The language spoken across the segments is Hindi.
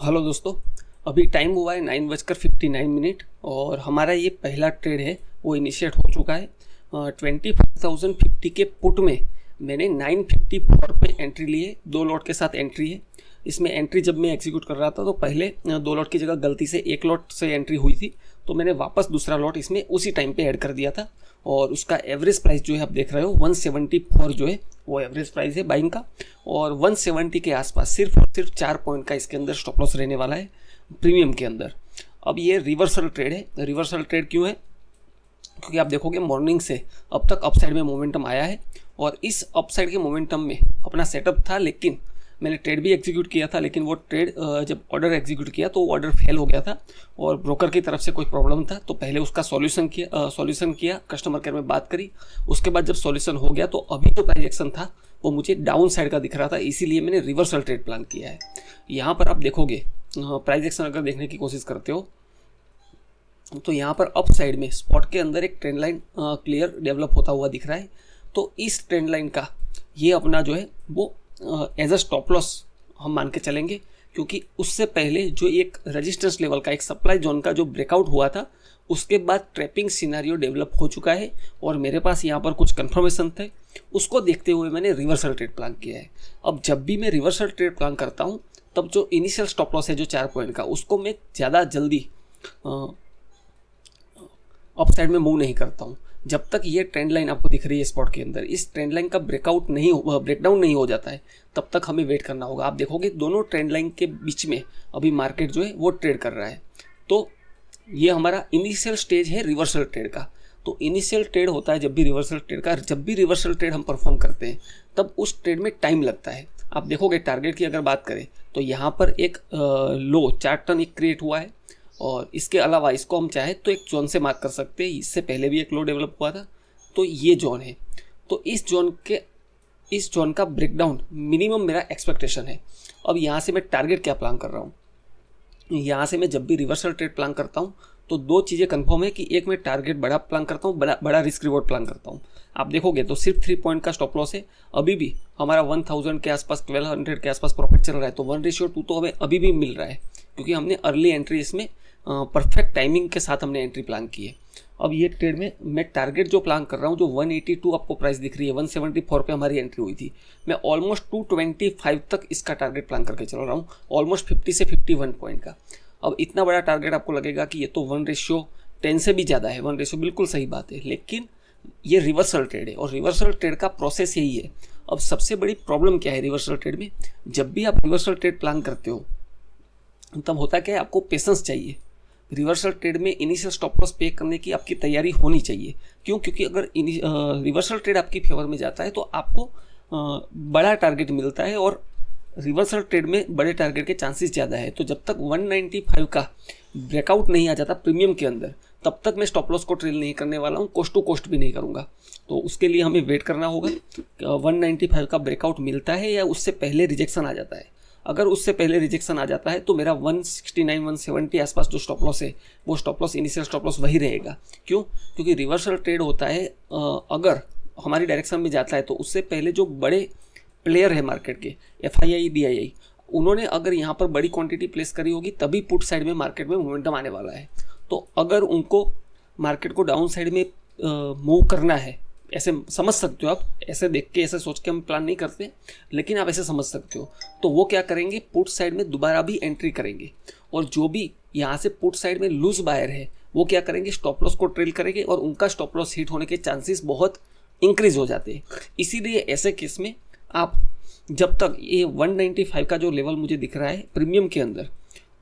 हेलो दोस्तों। अभी टाइम हुआ है 9:59 और हमारा ये पहला ट्रेड है वो इनिशिएट हो चुका है। 25,050 के पुट में मैंने 954 पे एंट्री ली है। 2 लॉट के साथ एंट्री है। इसमें एंट्री जब मैं एग्जीक्यूट कर रहा था तो पहले 2 लॉट की जगह गलती से 1 लॉट से एंट्री हुई थी, तो मैंने वापस दूसरा लॉट इसमें उसी टाइम पे ऐड कर दिया था। और उसका एवरेज प्राइस जो है आप देख रहे हो 174 जो है वो एवरेज प्राइस है बाइंग का। और 170 के आसपास सिर्फ और सिर्फ 4 पॉइंट का इसके अंदर स्टॉप लॉस रहने वाला है प्रीमियम के अंदर। अब ये रिवर्सल ट्रेड है। रिवर्सल ट्रेड क्यों है? क्योंकि आप देखोगे मॉर्निंग से अब तक अपसाइड में मोमेंटम आया है और इस अपसाइड के मोमेंटम में अपना सेटअप था, लेकिन मैंने ट्रेड भी एग्जीक्यूट किया था, लेकिन वो ट्रेड जब ऑर्डर एग्जीक्यूट किया तो वो ऑर्डर फेल हो गया था और ब्रोकर की तरफ से कोई प्रॉब्लम था। तो पहले उसका सॉल्यूशन किया, कस्टमर केयर में बात करी। उसके बाद जब सॉल्यूशन हो गया तो अभी जो प्राइस एक्शन था वो मुझे डाउन साइड का दिख रहा था, इसीलिए मैंने रिवर्सल ट्रेड प्लान किया है। यहाँ पर आप देखोगे प्राइस एक्शन अगर देखने की कोशिश करते हो तो यहाँ पर अप साइड में स्पॉट के अंदर एक ट्रेंड लाइन क्लियर डेवलप होता हुआ दिख रहा है। तो इस ट्रेंड लाइन का ये अपना जो है वो एज अ स्टॉप लॉस हम मान के चलेंगे, क्योंकि उससे पहले जो एक रेजिस्टेंस लेवल का एक सप्लाई जोन का जो ब्रेकआउट हुआ था उसके बाद ट्रैपिंग सिनारियो डेवलप हो चुका है और मेरे पास यहाँ पर कुछ कंफर्मेशन थे। उसको देखते हुए मैंने रिवर्सल ट्रेड प्लान किया है। अब जब भी मैं रिवर्सल ट्रेड प्लान करता हूँ तब जो इनिशियल स्टॉप लॉस है जो 4 पॉइंट का, उसको मैं ज़्यादा जल्दी अप साइड में मूव नहीं करता हूँ। जब तक ये ट्रेंड लाइन आपको दिख रही है स्पॉट के अंदर, इस ट्रेंड लाइन का ब्रेकडाउन नहीं हो जाता है, तब तक हमें वेट करना होगा। आप देखोगे दोनों ट्रेंड लाइन के बीच में अभी मार्केट जो है वो ट्रेड कर रहा है। तो ये हमारा इनिशियल स्टेज है रिवर्सल ट्रेड का। तो इनिशियल ट्रेड होता है जब भी रिवर्सल ट्रेड का, जब भी रिवर्सल ट्रेड हम परफॉर्म करते हैं तब उस ट्रेड में टाइम लगता है। आप देखोगे टारगेट की अगर बात करें तो यहाँ पर एक लो 4 टन एक क्रिएट हुआ है और इसके अलावा इसको हम चाहे तो एक जोन से मार्क कर सकते हैं। इससे पहले भी एक लो डेवलप हुआ था, तो ये जोन है। तो इस जोन का ब्रेकडाउन मिनिमम मेरा एक्सपेक्टेशन है। अब यहाँ से मैं टारगेट क्या प्लान कर रहा हूँ, यहाँ से मैं जब भी रिवर्सल ट्रेड प्लान करता हूँ तो 2 चीज़ें कंफर्म है कि एक मैं टारगेट बड़ा प्लान करता हूँ, बड़ा रिस्क रिवॉर्ड प्लान करता हूँ। आप देखोगे तो सिर्फ 3 पॉइंट का स्टॉप लॉस है। अभी भी हमारा 1000 के आसपास 1200 के आसपास प्रॉफिट चल रहा है, तो 1:2 तो हमें अभी भी मिल रहा है क्योंकि हमने अर्ली एंट्री इसमें परफेक्ट टाइमिंग के साथ हमने एंट्री प्लान की है। अब ये ट्रेड में मैं टारगेट जो प्लान कर रहा हूँ, जो 182 आपको प्राइस दिख रही है, 174 पे हमारी एंट्री हुई थी, मैं ऑलमोस्ट 225 तक इसका टारगेट प्लान करके चल रहा हूँ, ऑलमोस्ट 50 से 51 पॉइंट का। अब इतना बड़ा टारगेट आपको लगेगा कि ये तो 1:10 से भी ज़्यादा है। 1 बिल्कुल सही बात है, लेकिन ये रिवर्सल ट्रेड है और रिवर्सल ट्रेड का प्रोसेस यही है। अब सबसे बड़ी प्रॉब्लम क्या है रिवर्सल ट्रेड में, जब भी आप रिवर्सल ट्रेड प्लान करते हो तब होता क्या है, आपको पेशेंस चाहिए। रिवर्सल ट्रेड में इनिशियल स्टॉप लॉस पे करने की आपकी तैयारी होनी चाहिए। क्यों? क्योंकि अगर रिवर्सल ट्रेड आपकी फेवर में जाता है तो आपको बड़ा टारगेट मिलता है और रिवर्सल ट्रेड में बड़े टारगेट के चांसेस ज़्यादा है। तो जब तक 195 का ब्रेकआउट नहीं आ जाता प्रीमियम के अंदर, तब तक मैं स्टॉप लॉस को ट्रेल नहीं करने वाला हूँ, कोस्ट टू कोस्ट भी नहीं करूँगा। तो उसके लिए हमें वेट करना होगा। 195 का ब्रेकआउट मिलता है या उससे पहले रिजेक्शन आ जाता है। अगर उससे पहले रिजेक्शन आ जाता है तो मेरा 169 170 आसपास जो स्टॉप लॉस है वो stop loss initial stop loss वही रहेगा। क्यों? क्योंकि रिवर्सल ट्रेड होता है अगर हमारी डायरेक्शन में जाता है तो उससे पहले जो बड़े प्लेयर है मार्केट के, FII DII, उन्होंने अगर यहाँ पर बड़ी क्वांटिटी प्लेस करी होगी तभी पुट साइड में मार्केट में मोमेंटम आने वाला है। तो अगर उनको मार्केट को डाउन साइड में मूव करना है, ऐसे समझ सकते हो आप, ऐसे देख के ऐसे सोच के हम प्लान नहीं करते, लेकिन आप ऐसे समझ सकते हो, तो वो क्या करेंगे, पुट साइड में दोबारा भी एंट्री करेंगे और जो भी यहाँ से पुट साइड में लूज बायर है वो क्या करेंगे, स्टॉप लॉस को ट्रेल करेंगे और उनका स्टॉप लॉस हिट होने के चांसेस बहुत इंक्रीज हो जाते हैं। इसीलिए ऐसे केस में आप जब तक ये 195 का जो लेवल मुझे दिख रहा है प्रीमियम के अंदर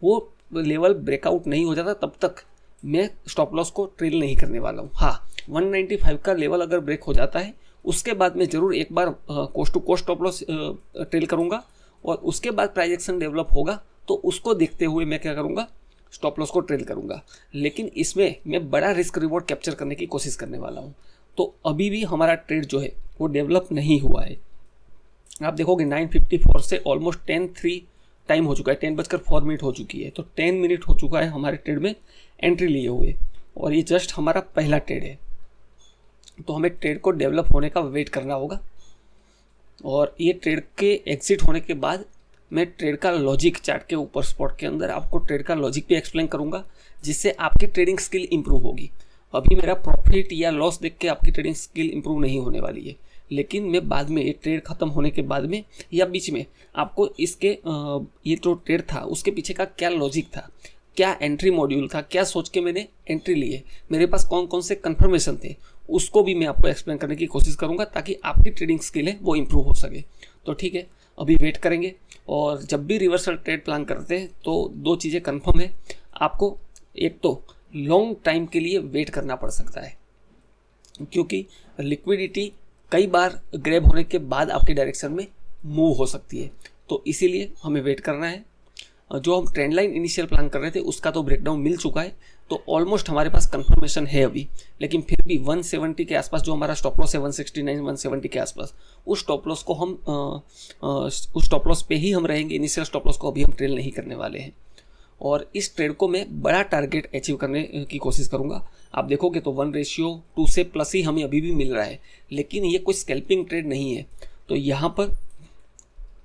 वो लेवल ब्रेकआउट नहीं हो जाता, तब तक मैं स्टॉप लॉस को ट्रेल नहीं करने वाला हूँ। हाँ, 195 का लेवल अगर ब्रेक हो जाता है उसके बाद मैं ज़रूर एक बार coast to coast stop loss trail करूँगा और उसके बाद प्राइस एक्शन डेवलप होगा तो उसको देखते हुए मैं क्या करूँगा, स्टॉप लॉस को ट्रेल करूँगा। लेकिन इसमें मैं बड़ा रिस्क रिवॉर्ड कैप्चर करने की कोशिश करने वाला हूँ। तो अभी भी हमारा ट्रेड जो है वो डेवलप नहीं हुआ है। आप देखोगे 9:54 से ऑलमोस्ट 10:03 टाइम हो चुका है, 10:04 हो चुकी है। तो 10 मिनट हो चुका है हमारे ट्रेड में एंट्री लिए हुए और ये जस्ट हमारा पहला ट्रेड है। तो हमें ट्रेड को डेवलप होने का वेट करना होगा और ये ट्रेड के एग्जिट होने के बाद मैं ट्रेड का लॉजिक चार्ट के ऊपर स्पॉट के अंदर आपको ट्रेड का लॉजिक भी एक्सप्लेन करूंगा, जिससे आपकी ट्रेडिंग स्किल इंप्रूव होगी। अभी मेरा प्रॉफिट या लॉस देख के आपकी ट्रेडिंग स्किल इंप्रूव नहीं होने वाली है, लेकिन मैं बाद में ये ट्रेड खत्म होने के बाद में या बीच में आपको इसके ये जो ट्रेड था उसके पीछे का क्या लॉजिक था, क्या एंट्री मॉड्यूल था, क्या सोच के मैंने एंट्री ली है, मेरे पास कौन कौन से कन्फर्मेशन थे, उसको भी मैं आपको एक्सप्लेन करने की कोशिश करूंगा ताकि आपकी ट्रेडिंग स्किल है वो इंप्रूव हो सके। तो ठीक है, अभी वेट करेंगे। और जब भी रिवर्सल ट्रेड प्लान करते हैं तो दो चीज़ें कन्फर्म है, आपको एक तो लॉन्ग टाइम के लिए वेट करना पड़ सकता है, क्योंकि लिक्विडिटी कई बार ग्रैब होने के बाद आपके डायरेक्शन में मूव हो सकती है, तो इसीलिए हमें वेट करना है। जो हम ट्रेंड लाइन इनिशियल प्लान कर रहे थे उसका तो ब्रेकडाउन मिल चुका है, तो ऑलमोस्ट हमारे पास कंफर्मेशन है अभी, लेकिन फिर भी 170 के आसपास जो हमारा स्टॉप लॉस है 169 170 के आसपास, उस स्टॉप लॉस को हम उस स्टॉप लॉस पे ही हम रहेंगे। इनिशियल स्टॉप लॉस को अभी हम ट्रेल नहीं करने वाले हैं, और इस ट्रेड को मैं बड़ा टारगेट अचीव करने की कोशिश करूंगा। आप देखोगे तो 1:2 से प्लस ही हमें अभी भी मिल रहा है, लेकिन ये कोई स्कैल्पिंग ट्रेड नहीं है। तो यहाँ पर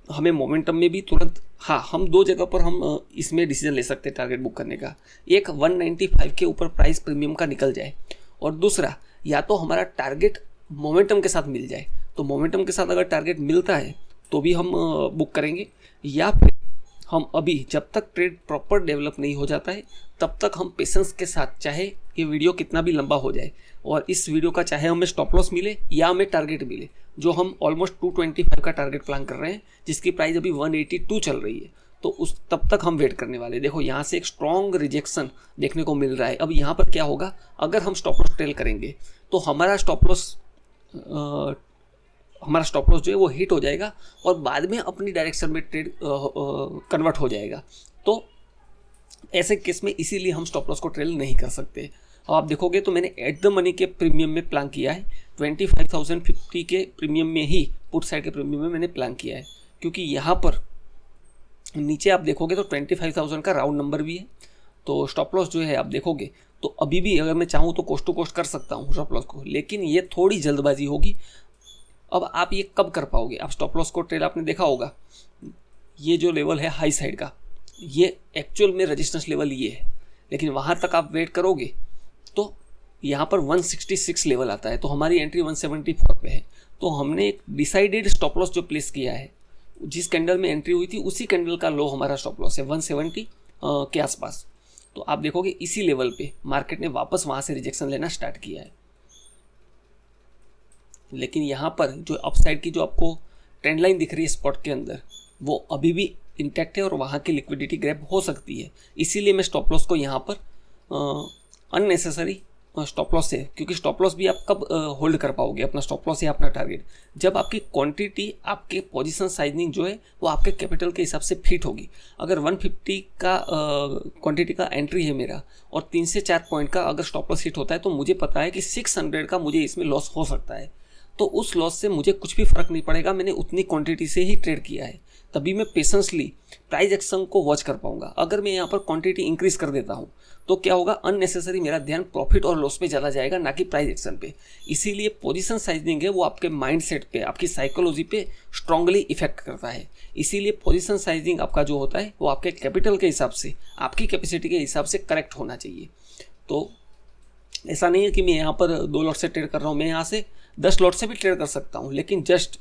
हमें मोमेंटम में भी तुरंत, हाँ, हम दो जगह पर हम इसमें डिसीजन ले सकते हैं टारगेट बुक करने का। एक 195 के ऊपर प्राइस प्रीमियम का निकल जाए, और दूसरा या तो हमारा टारगेट मोमेंटम के साथ मिल जाए। तो मोमेंटम के साथ अगर टारगेट मिलता है तो भी हम बुक करेंगे, या फिर हम अभी जब तक ट्रेड प्रॉपर डेवलप नहीं हो जाता है तब तक हम पेशेंस के साथ, चाहे ये वीडियो कितना भी लंबा हो जाए और इस वीडियो का चाहे हमें स्टॉप लॉस मिले या हमें टारगेट मिले, जो हम ऑलमोस्ट 225 का टारगेट प्लान कर रहे हैं, जिसकी प्राइस अभी 182 चल रही है, तो उस तब तक हम वेट करने वाले। देखो यहाँ से एक स्ट्रॉन्ग रिजेक्शन देखने को मिल रहा है। अब यहाँ पर क्या होगा, अगर हम स्टॉप लॉस ट्रेल करेंगे तो हमारा स्टॉप लॉस जो है वो हिट हो जाएगा और बाद में अपनी डायरेक्शन में ट्रेड कन्वर्ट हो जाएगा। तो ऐसे केस में इसीलिए हम स्टॉप लॉस को ट्रेल नहीं कर सकते। अब आप देखोगे तो मैंने एट द मनी के प्रीमियम में प्लान किया है, 25,050 के प्रीमियम में ही, पुट साइड के प्रीमियम में मैंने प्लान किया है, क्योंकि यहाँ पर नीचे आप देखोगे तो 25,000 का राउंड नंबर भी है। तो स्टॉप लॉस जो है आप देखोगे तो अभी भी अगर मैं चाहूँ तो कोस्ट टू कोस्ट कर सकता हूँ स्टॉप लॉस को, लेकिन ये थोड़ी जल्दबाजी होगी। अब आप ये कब कर पाओगे, आप स्टॉप लॉस को ट्रेल आपने देखा होगा, ये जो लेवल है हाई साइड का, ये एक्चुअल में रेजिस्टेंस लेवल ये है, लेकिन वहाँ तक आप वेट करोगे तो यहाँ पर 166 लेवल आता है, तो हमारी एंट्री 174 पे है। तो हमने एक डिसाइडेड स्टॉप लॉस जो प्लेस किया है, जिस कैंडल में एंट्री हुई थी उसी कैंडल का लो हमारा स्टॉप लॉस है 170 के आसपास। तो आप देखोगे इसी लेवल पे मार्केट ने वापस वहाँ से रिजेक्शन लेना स्टार्ट किया है, लेकिन यहाँ पर जो अपसाइड की जो आपको ट्रेंड लाइन दिख रही है स्पॉट के अंदर, वो अभी भी इंटैक्ट है और वहाँ की लिक्विडिटी ग्रैब हो सकती है। इसीलिए मैं स्टॉप लॉस को यहाँ पर अननेसेसरी स्टॉप लॉस है, क्योंकि स्टॉप लॉस भी आप कब होल्ड कर पाओगे अपना स्टॉप लॉस या अपना टारगेट, जब आपकी क्वांटिटी, आपके पोजीशन साइजिंग जो है वो आपके कैपिटल के हिसाब से फिट होगी। अगर 150 का क्वांटिटी का एंट्री है मेरा और 3 से 4 पॉइंट का अगर स्टॉप लॉस हिट होता है, तो मुझे पता है कि 600 का मुझे इसमें लॉस हो सकता है। तो उस लॉस से मुझे कुछ भी फर्क नहीं पड़ेगा, मैंने उतनी क्वांटिटी से ही ट्रेड किया है, तभी मैं पेशेंसली प्राइस एक्शन को वॉच कर पाऊंगा। अगर मैं यहाँ पर क्वांटिटी इंक्रीज कर देता हूँ तो क्या होगा, अननेसेसरी मेरा ध्यान प्रॉफिट और लॉस पे ज़्यादा जाएगा, ना कि प्राइस एक्शन पे। इसीलिए पोजीशन साइजिंग है वो आपके माइंडसेट पे, आपकी साइकोलॉजी पे स्ट्रांगली इफेक्ट करता है। इसीलिए पोजीशन साइजिंग आपका जो होता है वो आपके कैपिटल के हिसाब से, आपकी कैपेसिटी के हिसाब से करेक्ट होना चाहिए। तो ऐसा नहीं है कि मैं यहाँ पर 2 लॉट से ट्रेड कर रहा हूँ, मैं यहाँ से 10 लॉट से भी ट्रेड कर सकता हूँ, लेकिन जस्ट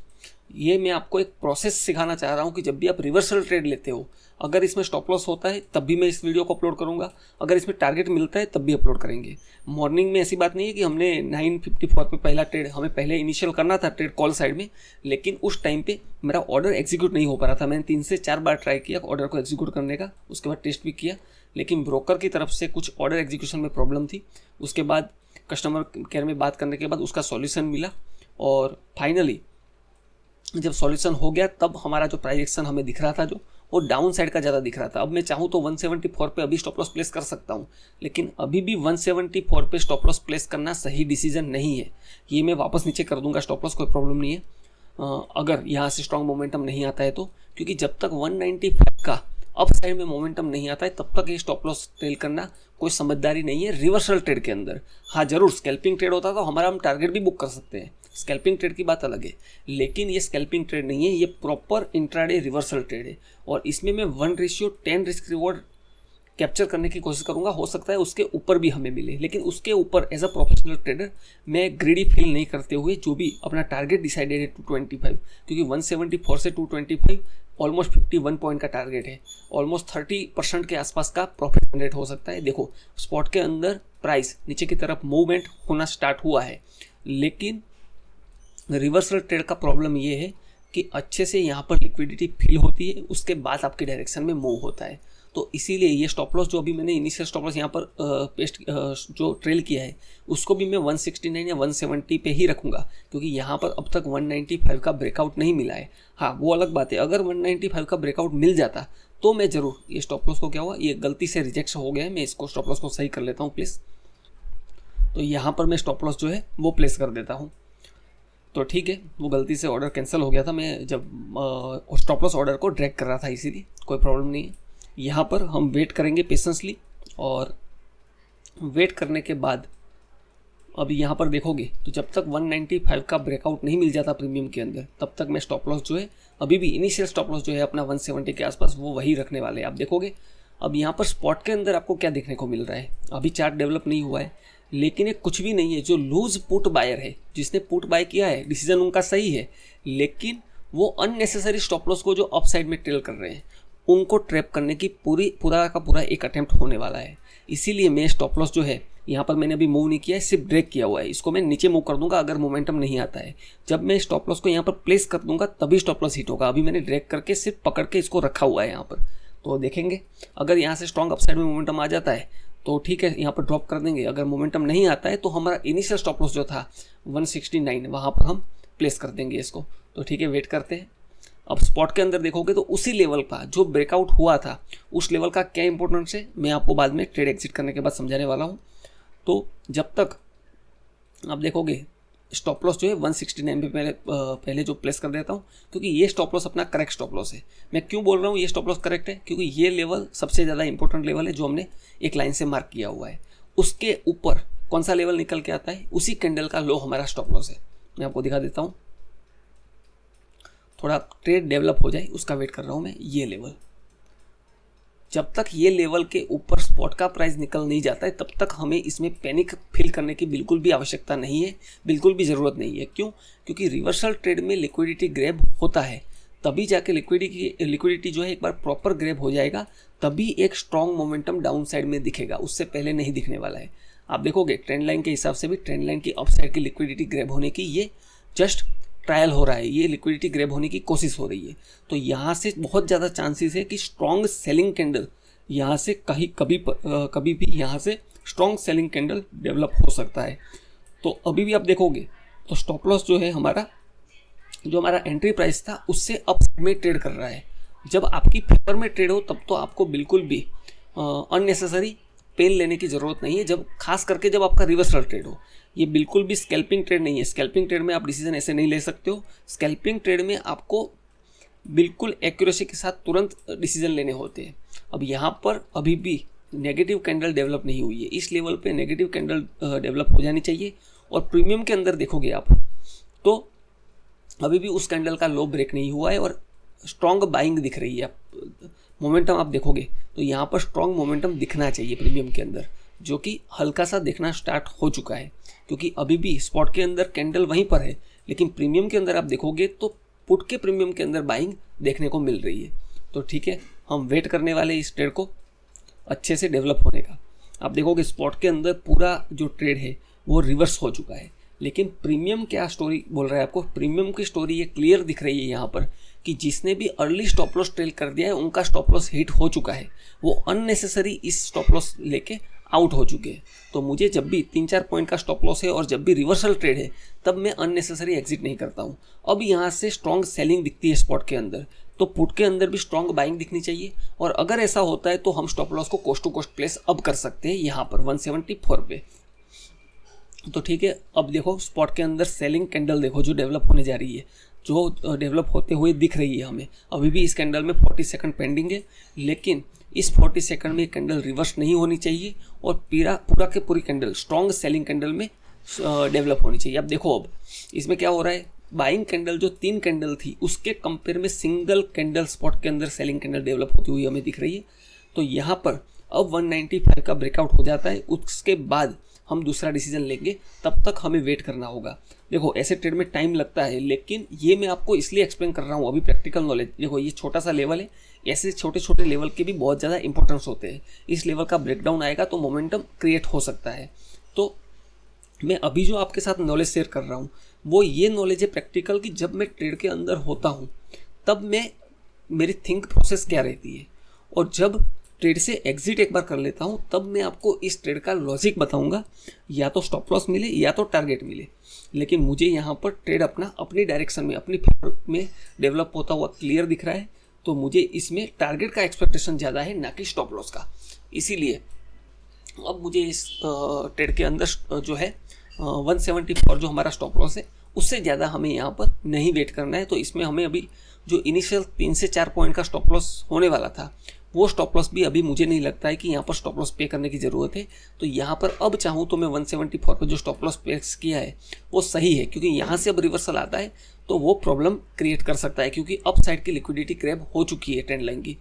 ये मैं आपको एक प्रोसेस सिखाना चाह रहा हूँ कि जब भी आप रिवर्सल ट्रेड लेते हो, अगर इसमें स्टॉप लॉस होता है तब भी मैं इस वीडियो को अपलोड करूँगा, अगर इसमें टारगेट मिलता है तब भी अपलोड करेंगे। मॉर्निंग में ऐसी बात नहीं है कि हमने 954 पे पहला ट्रेड, हमें पहले इनिशियल करना था ट्रेड कॉल साइड में, लेकिन उस टाइम पे मेरा ऑर्डर एग्जीक्यूट नहीं हो पा रहा था। मैंने 3 से 4 बार ट्राई किया ऑर्डर को एग्जीक्यूट करने का, उसके बाद टेस्ट भी किया, लेकिन ब्रोकर की तरफ से कुछ ऑर्डर एग्जीक्यूशन में प्रॉब्लम थी। उसके बाद कस्टमर केयर में बात करने के बाद उसका सॉल्यूशन मिला, और फाइनली जब सॉल्यूशन हो गया तब हमारा जो प्राइस एक्शन हमें दिख रहा था जो वो डाउन साइड का ज़्यादा दिख रहा था। अब मैं चाहूँ तो 174 पे अभी स्टॉप लॉस प्लेस कर सकता हूँ, लेकिन अभी भी 174 पे स्टॉप लॉस प्लेस करना सही डिसीजन नहीं है। ये मैं वापस नीचे कर दूंगा स्टॉप लॉस, कोई प्रॉब्लम नहीं है अगर यहाँ से स्ट्रॉन्ग मोमेंटम नहीं आता है तो, क्योंकि जब तक 195 का अप साइड में मोमेंटम नहीं आता है तब तक ये स्टॉप लॉस ट्रेल करना कोई समझदारी नहीं है रिवर्सल ट्रेड के अंदर। हाँ, जरूर स्कैल्पिंग ट्रेड होता तो हम टारगेट भी बुक कर सकते हैं, स्कैल्पिंग ट्रेड की बात अलग है, लेकिन ये स्कैल्पिंग ट्रेड नहीं है, ये प्रॉपर इंट्राडे रिवर्सल ट्रेड है। और इसमें मैं 1:10 रिस्क रिवॉर्ड कैप्चर करने की कोशिश करूंगा। हो सकता है उसके ऊपर भी हमें मिले, लेकिन उसके ऊपर एज अ प्रोफेशनल ट्रेडर मैं ग्रीडी फील नहीं करते हुए जो भी अपना टारगेट डिसाइडेड है 225, क्योंकि 174 से 225 ऑलमोस्ट 51 पॉइंट का टारगेट है। ऑलमोस्ट 30% के आसपास का प्रॉफिट जनरेट हो सकता है। देखो स्पॉट के अंदर प्राइस नीचे की तरफ मूवमेंट होना स्टार्ट हुआ है, लेकिन रिवर्सल ट्रेड का प्रॉब्लम ये है कि अच्छे से यहाँ पर लिक्विडिटी फिल होती है, उसके बाद आपके डायरेक्शन में मूव होता है। तो इसीलिए ये स्टॉप लॉस जो अभी मैंने इनिशियल स्टॉप लॉस यहाँ पर पेस्ट जो ट्रेल किया है उसको भी मैं 169 या 170 पे ही रखूँगा, क्योंकि यहाँ पर अब तक 195 का ब्रेकआउट नहीं मिला है। हाँ वो अलग बात है, अगर 195 का ब्रेकआउट मिल जाता तो मैं ज़रूर ये स्टॉप लॉस को क्या हुआ, ये गलती से रिजेक्ट हो गया है, मैं इसको स्टॉप लॉस को सही कर लेता हूँ प्लीज़। तो यहाँ पर मैं स्टॉप लॉस जो है वो प्लेस कर देता हूँ। तो ठीक है, वो गलती से ऑर्डर कैंसिल हो गया था, मैं जब स्टॉप लॉस ऑर्डर को ड्रैग कर रहा था, इसीलिए कोई प्रॉब्लम नहीं है। यहाँ पर हम वेट करेंगे पेशेंसली, और वेट करने के बाद अभी यहाँ पर देखोगे तो जब तक 195 का ब्रेकआउट नहीं मिल जाता प्रीमियम के अंदर, तब तक मैं स्टॉप लॉस जो है अभी भी इनिशियल स्टॉप लॉस जो है अपना 170 के आसपास वो वही रखने वाले हैं। आप देखोगे अब यहाँ पर स्पॉट के अंदर आपको क्या देखने को मिल रहा है, अभी चार्ट डेवलप नहीं हुआ है, लेकिन ये कुछ भी नहीं है। जो लूज पुट बायर है, जिसने पुट बाय किया है, डिसीजन उनका सही है, लेकिन वो अननेसेसरी स्टॉप लॉस को जो अप साइड में ट्रेल कर रहे हैं उनको ट्रैप करने की पूरा का पूरा एक अटेम्प्ट होने वाला है। इसीलिए मैं स्टॉप लॉस जो है यहाँ पर मैंने अभी मूव नहीं किया है, सिर्फ ब्रेक किया हुआ है, इसको मैं नीचे मूव कर दूंगा अगर मोमेंटम नहीं आता है। जब मैं स्टॉप लॉस को यहाँ पर प्लेस कर दूंगा तभी स्टॉप लॉस हिट होगा। अभी मैंने ड्रैग करके सिर्फ पकड़ के इसको रखा हुआ है यहाँ पर, तो देखेंगे अगर यहाँ से स्ट्रॉन्ग अपसाइड में मोमेंटम आ जाता है तो ठीक है, यहाँ पर ड्रॉप कर देंगे। अगर मोमेंटम नहीं आता है तो हमारा इनिशियल स्टॉप लॉस जो था 169 वहाँ पर हम प्लेस कर देंगे इसको। तो ठीक है, वेट करते हैं। अब स्पॉट के अंदर देखोगे तो उसी लेवल का जो ब्रेकआउट हुआ था उस लेवल का क्या इंपॉर्टेंस है मैं आपको बाद में ट्रेड एग्जिट करने के बाद समझाने वाला हूँ। तो जब तक आप देखोगे स्टॉप लॉस जो है 169 पे पहले जो प्लेस कर देता हूँ, क्योंकि ये स्टॉप लॉस अपना करेक्ट स्टॉप लॉस है। मैं क्यों बोल रहा हूँ ये स्टॉप लॉस करेक्ट है, क्योंकि ये लेवल सबसे ज़्यादा इंपॉर्टेंट लेवल है जो हमने एक लाइन से मार्क किया हुआ है। उसके ऊपर कौन सा लेवल निकल के आता है, उसी कैंडल का लो हमारा स्टॉप लॉस है। मैं आपको दिखा देता हूँ, थोड़ा ट्रेड डेवलप हो जाए उसका वेट कर रहा हूँ मैं। ये लेवल, जब तक ये लेवल के ऊपर स्पॉट का प्राइस निकल नहीं जाता है तब तक हमें इसमें पैनिक फील करने की बिल्कुल भी आवश्यकता नहीं है, बिल्कुल भी ज़रूरत नहीं है। क्यों? क्योंकि रिवर्सल ट्रेड में लिक्विडिटी ग्रैब होता है, तभी जाके लिक्विडिटी जो है एक बार प्रॉपर ग्रैब हो जाएगा, तभी एक स्ट्रॉन्ग मोमेंटम डाउन साइड में दिखेगा, उससे पहले नहीं दिखने वाला है। आप देखोगे ट्रेंड लाइन के हिसाब से भी ट्रेंड लाइन की अप साइड की लिक्विडिटी ग्रैब होने की ये जस्ट ट्रायल हो रहा है, ये लिक्विडिटी ग्रैब होने की कोशिश हो रही है। तो यहाँ से बहुत ज़्यादा चांसेस है कि स्ट्रॉन्ग सेलिंग कैंडल यहाँ से कभी भी यहाँ से स्ट्रॉन्ग सेलिंग कैंडल डेवलप हो सकता है। तो अभी भी आप देखोगे तो स्टॉप लॉस जो है हमारा, जो हमारा एंट्री प्राइस था उससे अप में ट्रेड कर रहा है। जब आपकी फेवर में ट्रेड हो तब तो आपको बिल्कुल भी अननेसेसरी पेन लेने की ज़रूरत नहीं है, जब खास करके जब आपका रिवर्सल ट्रेड हो। ये बिल्कुल भी स्कैल्पिंग ट्रेड नहीं है। स्कैल्पिंग ट्रेड में आप डिसीजन ऐसे नहीं ले सकते हो। स्कैल्पिंग ट्रेड में आपको बिल्कुल एक्यूरेसी के साथ तुरंत डिसीजन लेने होते हैं। अब यहाँ पर अभी भी नेगेटिव कैंडल डेवलप नहीं हुई है, इस लेवल पे नेगेटिव कैंडल डेवलप हो जानी चाहिए। और प्रीमियम के अंदर देखोगे आप तो अभी भी उस कैंडल का लो ब्रेक नहीं हुआ है और स्ट्रॉन्ग बाइंग दिख रही है। मोमेंटम आप देखोगे तो यहाँ पर स्ट्रॉन्ग मोमेंटम दिखना चाहिए प्रीमियम के अंदर, जो कि हल्का सा दिखना स्टार्ट हो चुका है, क्योंकि अभी भी स्पॉट के अंदर कैंडल वहीं पर है, लेकिन प्रीमियम के अंदर आप देखोगे तो पुट के प्रीमियम के अंदर बाइंग देखने को मिल रही है। तो ठीक है, हम वेट करने वाले इस ट्रेड को अच्छे से डेवलप होने का। आप देखोगे स्पॉट के अंदर पूरा जो ट्रेड है वो रिवर्स हो चुका है, लेकिन प्रीमियम क्या स्टोरी बोल रहा है आपको, प्रीमियम की स्टोरी ये क्लियर दिख रही है यहाँ पर कि जिसने भी अर्ली स्टॉप लॉस ट्रेल कर दिया है उनका स्टॉप लॉस हिट हो चुका है, वो अननेसेसरी इस स्टॉप लॉस लेके आउट हो चुके हैं। तो मुझे जब भी 3-4 पॉइंट का स्टॉप लॉस है और जब भी रिवर्सल ट्रेड है तब मैं अननेसेसरी एग्जिट नहीं करता हूँ। अब यहाँ से स्ट्रॉन्ग सेलिंग दिखती है स्पॉट के अंदर, तो पुट के अंदर भी स्ट्रॉन्ग बाइंग दिखनी चाहिए। और अगर ऐसा होता है तो हम स्टॉप लॉस को कोस्ट टू कोस्ट प्लेस अब कर सकते हैं यहाँ पर 174 पे। तो ठीक है, अब देखो स्पॉट के अंदर सेलिंग कैंडल देखो जो डेवलप होने जा रही है, जो डेवलप होते हुए दिख रही है हमें। अभी भी इस कैंडल में 40 सेकंड पेंडिंग है, लेकिन इस 40 सेकंड में कैंडल रिवर्स नहीं होनी चाहिए और पूरा के पूरी कैंडल स्ट्रॉन्ग सेलिंग कैंडल में डेवलप होनी चाहिए। अब देखो, अब इसमें क्या हो रहा है, बाइंग कैंडल जो 3 कैंडल थी उसके कंपेयर में सिंगल कैंडल स्पॉट के अंदर सेलिंग कैंडल डेवलप होती हुई हमें दिख रही है। तो यहाँ पर अब 195 का ब्रेकआउट हो जाता है, उसके बाद हम दूसरा डिसीजन लेंगे, तब तक हमें वेट करना होगा। देखो, ऐसे ट्रेड में टाइम लगता है, लेकिन ये मैं आपको इसलिए एक्सप्लेन कर रहा हूँ अभी प्रैक्टिकल नॉलेज। देखो, ये छोटा सा लेवल है, ऐसे छोटे छोटे लेवल के भी बहुत ज़्यादा इंपॉर्टेंस होते हैं। इस लेवल का ब्रेकडाउन आएगा तो मोमेंटम क्रिएट हो सकता है। तो मैं अभी जो आपके साथ नॉलेज शेयर कर रहा हूँ वो ये नॉलेज है प्रैक्टिकल की। जब मैं ट्रेड के अंदर होता हूँ तब मैं मेरी थिंक प्रोसेस क्या रहती है, और जब ट्रेड से एग्जिट एक बार कर लेता हूँ तब मैं आपको इस ट्रेड का लॉजिक बताऊंगा, या तो स्टॉप लॉस मिले या तो टारगेट मिले। लेकिन मुझे यहाँ पर ट्रेड अपनी डायरेक्शन में, अपनी फेवर में डेवलप होता हुआ क्लियर दिख रहा है, तो मुझे इसमें टारगेट का एक्सपेक्टेशन ज़्यादा है, ना कि स्टॉप लॉस का। इसीलिए अब मुझे इस ट्रेड के अंदर जो है 174 जो हमारा स्टॉप लॉस है उससे ज़्यादा हमें यहाँ पर नहीं वेट करना है। तो इसमें हमें अभी जो इनिशियल 3 से 4 पॉइंट का स्टॉप लॉस होने वाला था, वो स्टॉप लॉस भी अभी मुझे नहीं लगता है कि यहाँ पर स्टॉप लॉस पे करने की ज़रूरत है। तो यहाँ पर अब चाहूँ तो मैं 174 पर जो स्टॉप लॉस पे किया है वो सही है, क्योंकि यहाँ से अब रिवर्सल आता है तो वो प्रॉब्लम क्रिएट कर सकता है, क्योंकि अप साइड की लिक्विडिटी क्रैब हो चुकी है ट्रेंड लाइन की।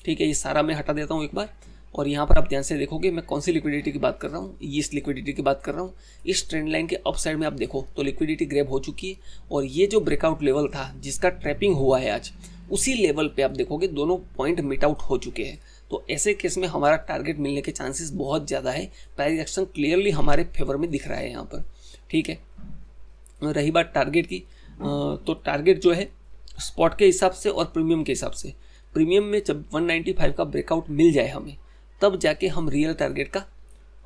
ठीक है, ये सारा मैं हटा देता हूँ एक बार, और यहाँ पर आप ध्यान से देखोगे मैं कौन सी लिक्विडिटी की बात कर रहा हूँ, इस लिक्विडिटी की बात कर रहा हूँ। इस ट्रेंड लाइन के अप साइड में आप देखो तो लिक्विडिटी ग्रैब हो चुकी है, और ये जो ब्रेकआउट लेवल था जिसका ट्रैपिंग हुआ है आज, उसी लेवल पे आप देखोगे दोनों पॉइंट मिट आउट हो चुके हैं। तो ऐसे केस में हमारा टारगेट मिलने के चांसेस बहुत ज़्यादा है। प्राइस एक्शन क्लियरली हमारे फेवर में दिख रहा है यहाँ पर। ठीक है, रही बात टारगेट की, तो टारगेट जो है स्पॉट के हिसाब से और प्रीमियम के हिसाब से, प्रीमियम में जब 195 का ब्रेकआउट मिल जाए हमें, तब जाके हम रियल टारगेट का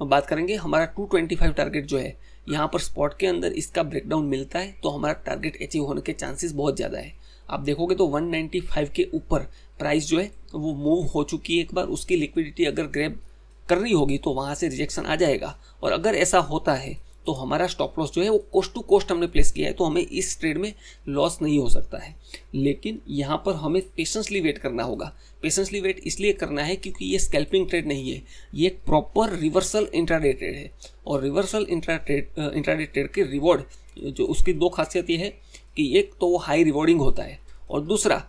बात करेंगे। हमारा 225 टारगेट जो है यहाँ पर स्पॉट के अंदर इसका ब्रेकडाउन मिलता है तो हमारा टारगेट अचीव होने के चांसेस बहुत ज़्यादा है। आप देखोगे तो 195 के ऊपर प्राइस जो है वो मूव हो चुकी है एक बार, उसकी लिक्विडिटी अगर ग्रैब कर रही होगी तो वहाँ से रिजेक्शन आ जाएगा, और अगर ऐसा होता है तो हमारा स्टॉप लॉस जो है वो कोस्ट टू कोस्ट हमने प्लेस किया है, तो हमें इस ट्रेड में लॉस नहीं हो सकता है। लेकिन यहाँ पर हमें पेशेंसली वेट करना होगा। पेशेंसली वेट इसलिए करना है क्योंकि ये स्कैल्पिंग ट्रेड नहीं है, ये एक प्रॉपर रिवर्सल इंट्राडे ट्रेड है। और रिवर्सल इंट्राडे ट्रेड के रिवॉर्ड जो उसकी 2 खासियत ये है कि एक तो वो हाई रिवॉर्डिंग होता है, और दूसरा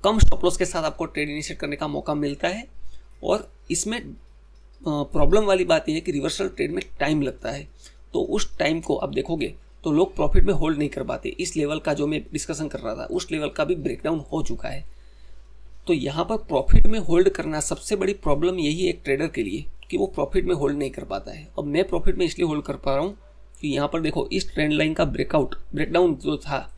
कम स्टॉप लॉस के साथ आपको ट्रेड इनिशिएट करने का मौका मिलता है। और इसमें प्रॉब्लम वाली बात यह है कि रिवर्सल ट्रेड में टाइम लगता है, तो उस टाइम को आप देखोगे तो लोग प्रॉफिट में होल्ड नहीं कर पाते। इस लेवल का जो मैं डिस्कशन कर रहा था उस लेवल का भी ब्रेकडाउन हो चुका है। तो यहाँ पर प्रॉफिट में होल्ड करना सबसे बड़ी प्रॉब्लम यही है एक ट्रेडर के लिए कि वो प्रॉफिट में होल्ड नहीं कर पाता है। अब मैं प्रॉफिट में इसलिए होल्ड कर पा रहा हूँ कि यहाँ पर देखो इस ट्रेंड लाइन का ब्रेकडाउन जो था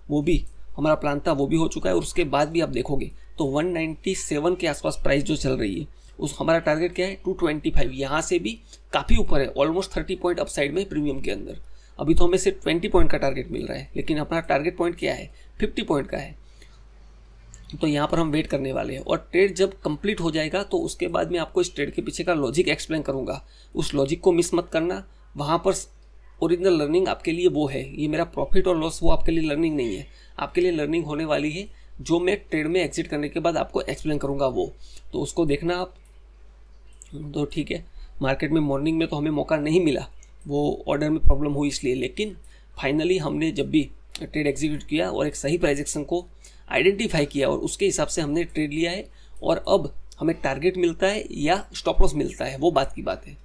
वो भी हमारा प्लान था, वो भी हो चुका है। और उसके बाद भी आप देखोगे तो 197 के आसपास प्राइस जो चल रही है उस हमारा टारगेट क्या है 225, यहाँ से भी काफ़ी ऊपर है, ऑलमोस्ट 30 पॉइंट अपसाइड में प्रीमियम के अंदर। अभी तो हमें सिर्फ 20 पॉइंट का टारगेट मिल रहा है, लेकिन अपना टारगेट पॉइंट क्या है 50 पॉइंट का है। तो यहाँ पर हम वेट करने वाले हैं, और ट्रेड जब कंप्लीट हो जाएगा तो उसके बाद मैं आपको इस ट्रेड के पीछे का लॉजिक एक्सप्लेन करूँगा। उस लॉजिक को मिस मत करना, वहाँ पर ओरिजिनल लर्निंग आपके लिए वो है। ये मेरा प्रॉफिट और लॉस वो आपके लिए लर्निंग नहीं है, आपके लिए लर्निंग होने वाली है जो मैं ट्रेड में एग्जिट करने के बाद आपको एक्सप्लेन करूँगा वो, तो उसको देखना आप। तो ठीक है, मार्केट में मॉर्निंग में तो हमें मौका नहीं मिला, वो ऑर्डर में प्रॉब्लम हुई इसलिए, लेकिन फाइनली हमने जब भी ट्रेड एग्जीक्यूट किया और एक सही प्राइस एक्शन को आइडेंटिफाई किया और उसके हिसाब से हमने ट्रेड लिया है, और अब हमें टारगेट मिलता है या स्टॉप लॉस मिलता है वो बात की बात है।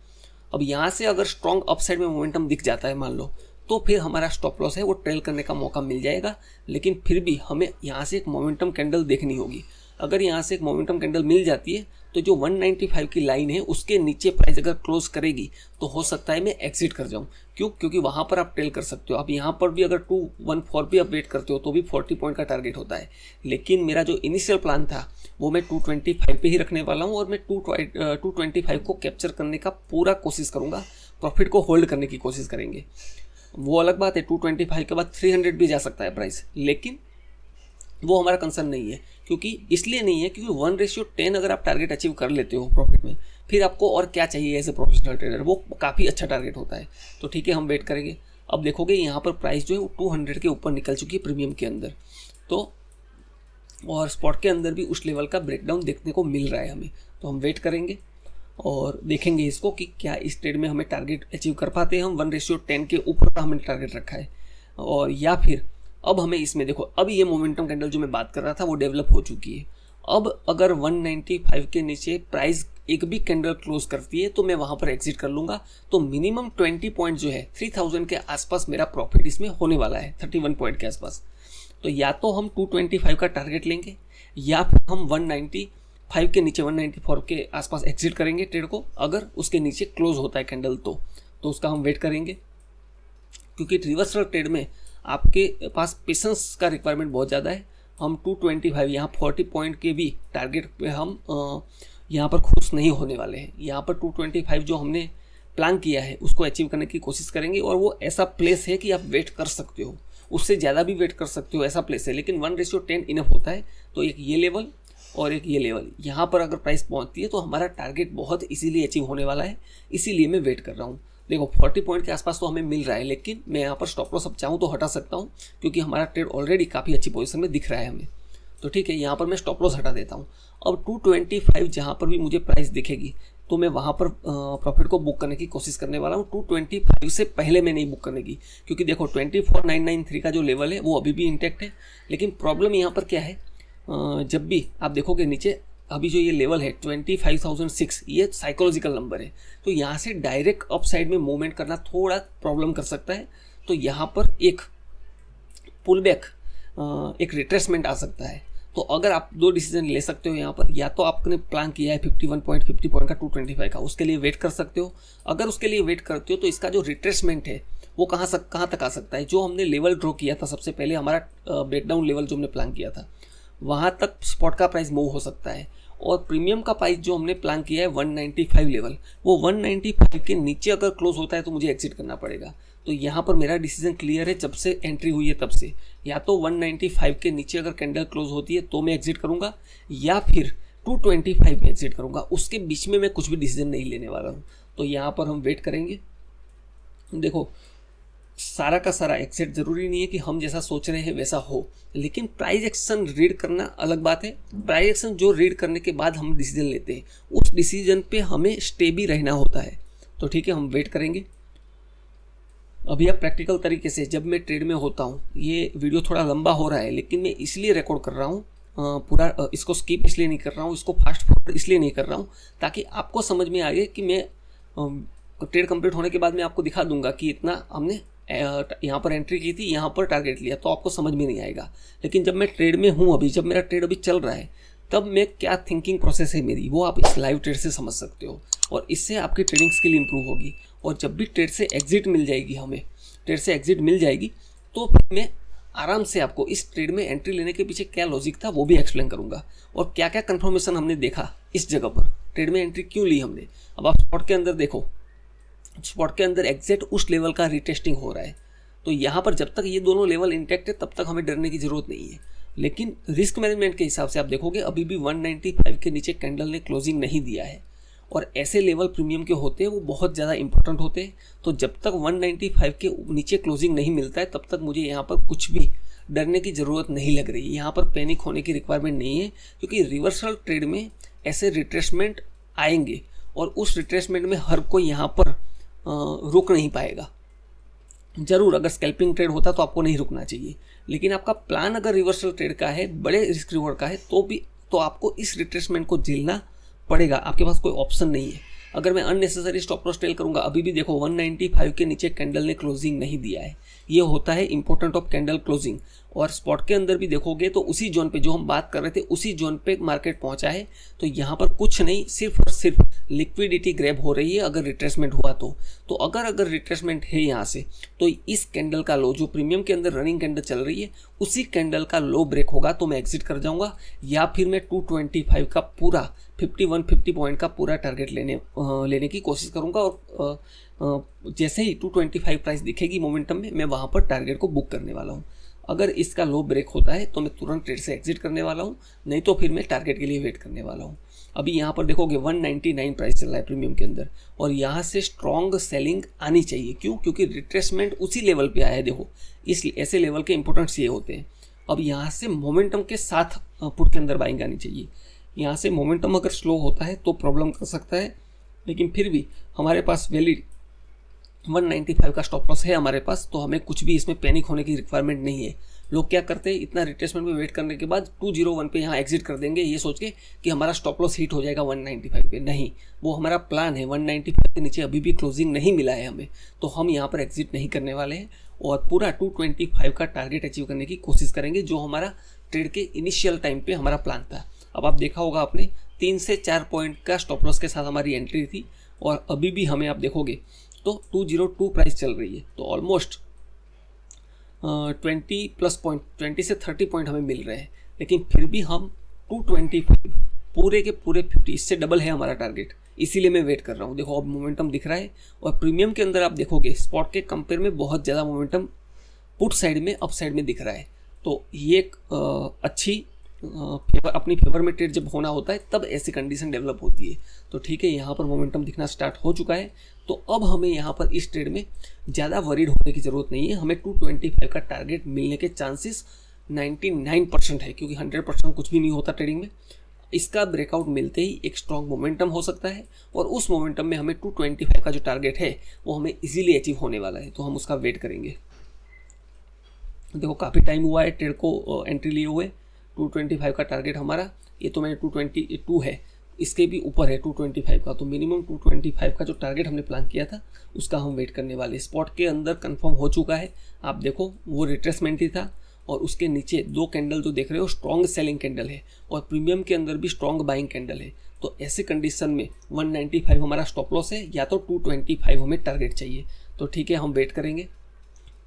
अब यहाँ से अगर स्ट्रॉन्ग अपसाइड में मोमेंटम दिख जाता है मान लो, तो फिर हमारा स्टॉप लॉस है वो ट्रेल करने का मौका मिल जाएगा। लेकिन फिर भी हमें यहाँ से एक मोमेंटम कैंडल देखनी होगी। अगर यहाँ से एक मोमेंटम कैंडल मिल जाती है तो जो 195 की लाइन है उसके नीचे प्राइस अगर क्लोज करेगी तो हो सकता है मैं एग्जिट कर जाऊँ। क्यों? क्योंकि वहाँ पर आप ट्रेल कर सकते हो। आप यहाँ पर भी अगर 214 भी आप वेट करते हो तो भी 40 पॉइंट का टारगेट होता है। लेकिन मेरा जो इनिशियल प्लान था वो मैं 225 पे ही रखने वाला हूँ, और मैं 225 को कैप्चर करने का पूरा कोशिश करूँगा। प्रॉफिट को होल्ड करने की कोशिश करेंगे, वो अलग बात है। 225 के बाद 300 भी जा सकता है प्राइस, लेकिन वो हमारा कंसर्न नहीं है। क्योंकि इसलिए नहीं है क्योंकि 1:10 अगर आप टारगेट अचीव कर लेते हो प्रॉफिट में, फिर आपको और क्या चाहिए एज ए प्रोफेशनल ट्रेडर, वो काफ़ी अच्छा टारगेट होता है। तो ठीक है, हम वेट करेंगे। अब देखोगे यहाँ पर प्राइस जो है वो 200 के ऊपर निकल चुकी है प्रीमियम के अंदर, तो और स्पॉट के अंदर भी उस लेवल का ब्रेकडाउन देखने को मिल रहा है हमें। तो हम वेट करेंगे और देखेंगे इसको कि क्या इस ट्रेड में हमें टारगेट अचीव कर पाते हैं हम। 1:10 के ऊपर का हमने टारगेट रखा है, और या फिर अब हमें इसमें देखो, अब ये मोमेंटम कैंडल जो मैं बात कर रहा था वो डेवलप हो चुकी है। अब अगर 195 के नीचे प्राइस एक भी कैंडल क्लोज करती है तो मैं वहां पर एग्जिट कर लूंगा। तो मिनिमम 20 पॉइंट जो है 3000 के आसपास मेरा प्रॉफिट इसमें होने वाला है, 31 पॉइंट के आसपास। तो या तो हम 225 का टारगेट लेंगे, या फिर हम 195 के नीचे 194 के आसपास एग्जिट करेंगे ट्रेड को। अगर उसके नीचे क्लोज होता है कैंडल तो उसका हम वेट करेंगे, क्योंकि रिवर्सल ट्रेड में आपके पास पेशेंस का रिक्वायरमेंट बहुत ज़्यादा है। हम 225 यहाँ 40 पॉइंट के भी टारगेट पे हम यहाँ पर खुश नहीं होने वाले हैं। यहाँ पर 225 जो हमने प्लान किया है उसको अचीव करने की कोशिश करेंगे, और वो ऐसा प्लेस है कि आप वेट कर सकते हो, उससे ज़्यादा भी वेट कर सकते हो, ऐसा प्लेस है। लेकिन 1:10 इनफ होता है। तो एक ये लेवल और एक ये लेवल, यहाँ पर अगर प्राइस पहुँचती है तो हमारा टारगेट बहुत इजीली अचीव होने वाला है, इसीलिए मैं वेट कर रहा हूँ। देखो 40 पॉइंट के आसपास तो हमें मिल रहा है, लेकिन मैं यहाँ पर स्टॉप लॉस अब चाहूँ तो हटा सकता हूँ, क्योंकि हमारा ट्रेड ऑलरेडी काफ़ी अच्छी पोजीशन में दिख रहा है हमें। तो ठीक है, यहाँ पर मैं स्टॉप लॉस हटा देता हूँ। अब 225 जहाँ पर भी मुझे प्राइस दिखेगी तो मैं वहाँ पर प्रॉफिट को बुक करने की कोशिश करने वाला हूँ। 225 से पहले मैं नहीं बुक करने की, क्योंकि देखो 24993 का जो लेवल है वो अभी भी इंटैक्ट है। लेकिन प्रॉब्लम यहाँ पर क्या है, जब भी आप देखोगे नीचे अभी जो ये लेवल है 25,006, ये साइकोलॉजिकल नंबर है। तो यहाँ से डायरेक्ट अप साइड में मूवमेंट करना थोड़ा प्रॉब्लम कर सकता है। तो यहाँ पर एक पुल बैक, एक रिट्रेसमेंट आ सकता है। तो अगर आप दो डिसीजन ले सकते हो यहाँ पर, या तो आपने प्लान किया है 50 पॉइंट का 225 का, उसके लिए वेट कर सकते हो। अगर उसके लिए वेट करते हो तो इसका जो रिट्रेसमेंट है वो कहाँ तक आ सकता है। जो हमने लेवल ड्रॉ किया था सबसे पहले, हमारा ब्रेकडाउन लेवल जो हमने प्लान किया था, वहाँ तक स्पॉट का प्राइस मूव हो सकता है। और प्रीमियम का प्राइस जो हमने प्लान किया है 195 लेवल, वो 195 के नीचे अगर क्लोज होता है तो मुझे एग्जिट करना पड़ेगा। तो यहाँ पर मेरा डिसीजन क्लियर है, जब से एंट्री हुई है तब से, या तो 195 के नीचे अगर कैंडल क्लोज होती है तो मैं एग्जिट करूँगा, या फिर 225 में एग्जिट करूँगा। उसके बीच में मैं कुछ भी डिसीजन नहीं लेने वाला हूँ। तो यहाँ पर हम वेट करेंगे। देखो सारा का सारा एग्जिट ज़रूरी नहीं है कि हम जैसा सोच रहे हैं वैसा हो, लेकिन प्राइस एक्शन रीड करना अलग बात है। प्राइस एक्शन जो रीड करने के बाद हम डिसीजन लेते हैं, उस डिसीजन पे हमें स्टे भी रहना होता है। तो ठीक है, हम वेट करेंगे। अभी आप प्रैक्टिकल तरीके से, जब मैं ट्रेड में होता हूँ, ये वीडियो थोड़ा लंबा हो रहा है लेकिन मैं इसलिए रिकॉर्ड कर रहा हूँ, पूरा इसको स्किप इसलिए नहीं कर रहा हूँ, इसको फास्ट फॉरवर्ड इसलिए नहीं कर रहा हूँ, ताकि आपको समझ में आए कि मैं ट्रेड कंप्लीट होने के बाद मैं आपको दिखा दूंगा कि इतना हमने यहाँ पर एंट्री की थी, यहाँ पर टारगेट लिया, तो आपको समझ में नहीं आएगा। लेकिन जब मैं ट्रेड में हूँ अभी, जब मेरा ट्रेड अभी चल रहा है, तब मैं क्या थिंकिंग प्रोसेस है मेरी, वो आप इस लाइव ट्रेड से समझ सकते हो, और इससे आपकी ट्रेडिंग स्किल इंप्रूव होगी। और जब भी ट्रेड से एग्जिट मिल जाएगी, हमें ट्रेड से एग्जिट मिल जाएगी, तो फिर मैं आराम से आपको इस ट्रेड में एंट्री लेने के पीछे क्या लॉजिक था वो भी एक्सप्लेन करूंगा, और क्या क्या कंफर्मेशन हमने देखा इस जगह पर, ट्रेड में एंट्री क्यों ली हमने। अब आप स्पॉट के अंदर देखो, स्पॉट के अंदर एग्जैक्ट उस लेवल का रिटेस्टिंग हो रहा है। तो यहाँ पर जब तक ये दोनों लेवल इंटैक्ट है तब तक हमें डरने की ज़रूरत नहीं है। लेकिन रिस्क मैनेजमेंट के हिसाब से आप देखोगे अभी भी 195 के नीचे कैंडल ने क्लोजिंग नहीं दिया है, और ऐसे लेवल प्रीमियम के होते हैं वो बहुत ज़्यादा इंपॉर्टेंट होते हैं। तो जब तक 195 के नीचे क्लोजिंग नहीं मिलता है तब तक मुझे यहाँ पर कुछ भी डरने की ज़रूरत नहीं लग रही है। यहाँ पर पैनिक होने की रिक्वायरमेंट नहीं है, क्योंकि रिवर्सल ट्रेड में ऐसे रिट्रेसमेंट आएंगे, और उस रिट्रेसमेंट में हर कोई यहाँ पर रुक नहीं पाएगा। जरूर अगर स्कैल्पिंग ट्रेड होता तो आपको नहीं रुकना चाहिए, लेकिन आपका प्लान अगर रिवर्सल ट्रेड का है, बड़े रिस्क रिवॉर्ड का है, तो आपको इस रिट्रेसमेंट को झेलना पड़ेगा। आपके पास कोई ऑप्शन नहीं है। अगर मैं अननेसेसरी स्टॉप लॉस ट्रेल करूंगा, अभी भी देखो 195 के नीचे कैंडल ने क्लोजिंग नहीं दिया है, ये होता है इंपॉर्टेंट ऑफ कैंडल क्लोजिंग। और स्पॉट के अंदर भी देखोगे तो उसी जोन पे जो हम बात कर रहे थे, उसी जोन पे मार्केट पहुंचा है। तो यहाँ पर कुछ नहीं, सिर्फ और सिर्फ लिक्विडिटी ग्रैब हो रही है अगर रिट्रेसमेंट हुआ तो अगर रिट्रेसमेंट है यहाँ से, तो इस कैंडल का लो जो प्रीमियम के अंदर रनिंग कैंडल चल रही है, उसी कैंडल का लो ब्रेक होगा तो मैं एग्जिट कर जाऊंगा, या फिर मैं 225 का पूरा 50 पॉइंट का पूरा टारगेट लेने की कोशिश करूंगा। और जैसे ही 225 प्राइस दिखेगी मोमेंटम में, मैं वहाँ पर टारगेट को बुक करने वाला हूँ। अगर इसका लो ब्रेक होता है तो मैं तुरंत ट्रेड से एग्जिट करने वाला हूँ, नहीं तो फिर मैं टारगेट के लिए वेट करने वाला हूँ। अभी यहाँ पर देखोगे 199 प्राइस चल रहा है प्रीमियम के अंदर, और यहाँ से स्ट्रॉन्ग सेलिंग आनी चाहिए। क्यों? क्योंकि रिट्रेसमेंट उसी लेवल पे आया है। देखो इसलिए ऐसे लेवल के इंपॉर्टेंट्स ये होते हैं। अब यहाँ से मोमेंटम के साथ पुट के अंदर बाइंग आनी चाहिए। यहाँ से मोमेंटम अगर स्लो होता है तो प्रॉब्लम कर सकता है, लेकिन फिर भी हमारे पास वैलिड 195 का स्टॉप लॉस है हमारे पास, तो हमें कुछ भी इसमें पैनिक होने की रिक्वायरमेंट नहीं है। लोग क्या करते हैं, इतना रिट्रेसमेंट में वेट करने के बाद 201 पे यहाँ एग्जिट कर देंगे ये सोच के कि हमारा स्टॉप लॉस हिट हो जाएगा 195 पे। नहीं, वो हमारा प्लान है। 195 के नीचे अभी भी क्लोजिंग नहीं मिला है हमें, तो हम यहाँ पर एग्जिट नहीं करने वाले हैं और पूरा 225 का टारगेट अचीव करने की कोशिश करेंगे, जो हमारा ट्रेड के इनिशियल टाइम पे हमारा प्लान था। अब आप देखा होगा आपने 3 से 4 पॉइंट का स्टॉप लॉस के साथ हमारी एंट्री थी और अभी भी हमें आप देखोगे तो 202 प्राइस चल रही है, तो ऑलमोस्ट 20 प्लस पॉइंट, 20 से 30 पॉइंट हमें मिल रहे हैं। लेकिन फिर भी हम 225 पूरे के पूरे 50, इससे डबल है हमारा टारगेट, इसीलिए मैं वेट कर रहा हूँ। देखो अब मोमेंटम दिख रहा है और प्रीमियम के अंदर आप देखोगे स्पॉट के कंपेयर में बहुत ज़्यादा मोमेंटम पुट साइड में, अप साइड में दिख रहा है। तो ये एक अच्छी अपनी फेवर में ट्रेड जब होना होता है तब ऐसी कंडीशन डेवलप होती है। तो ठीक है, यहाँ पर मोमेंटम दिखना स्टार्ट हो चुका है, तो अब हमें यहाँ पर इस ट्रेड में ज़्यादा वरीड होने की ज़रूरत नहीं है। हमें 225 का टारगेट मिलने के चांसेस 99% है, क्योंकि 100% कुछ भी नहीं होता ट्रेडिंग में। इसका ब्रेकआउट मिलते ही एक स्ट्रॉन्ग मोमेंटम हो सकता है और उस मोमेंटम में हमें 225 का जो टारगेट है वो हमें इजीली अचीव होने वाला है, तो हम उसका वेट करेंगे। देखो काफ़ी टाइम हुआ है ट्रेड को एंट्री लिए हुए। 225 का टारगेट हमारा, ये तो मैंने 222 है, इसके भी ऊपर है 225 का, तो मिनिमम 225 का जो टारगेट हमने प्लान किया था उसका हम वेट करने वाले। स्पॉट के अंदर कंफर्म हो चुका है, आप देखो वो रिट्रेसमेंट ही था और उसके नीचे 2 कैंडल जो देख रहे हो स्ट्रॉन्ग सेलिंग कैंडल है और प्रीमियम के अंदर भी स्ट्रॉन्ग बाइंग कैंडल है। तो ऐसे कंडीशन में 195 हमारा स्टॉप लॉस है, या तो 225 हमें टारगेट चाहिए। तो ठीक है, हम वेट करेंगे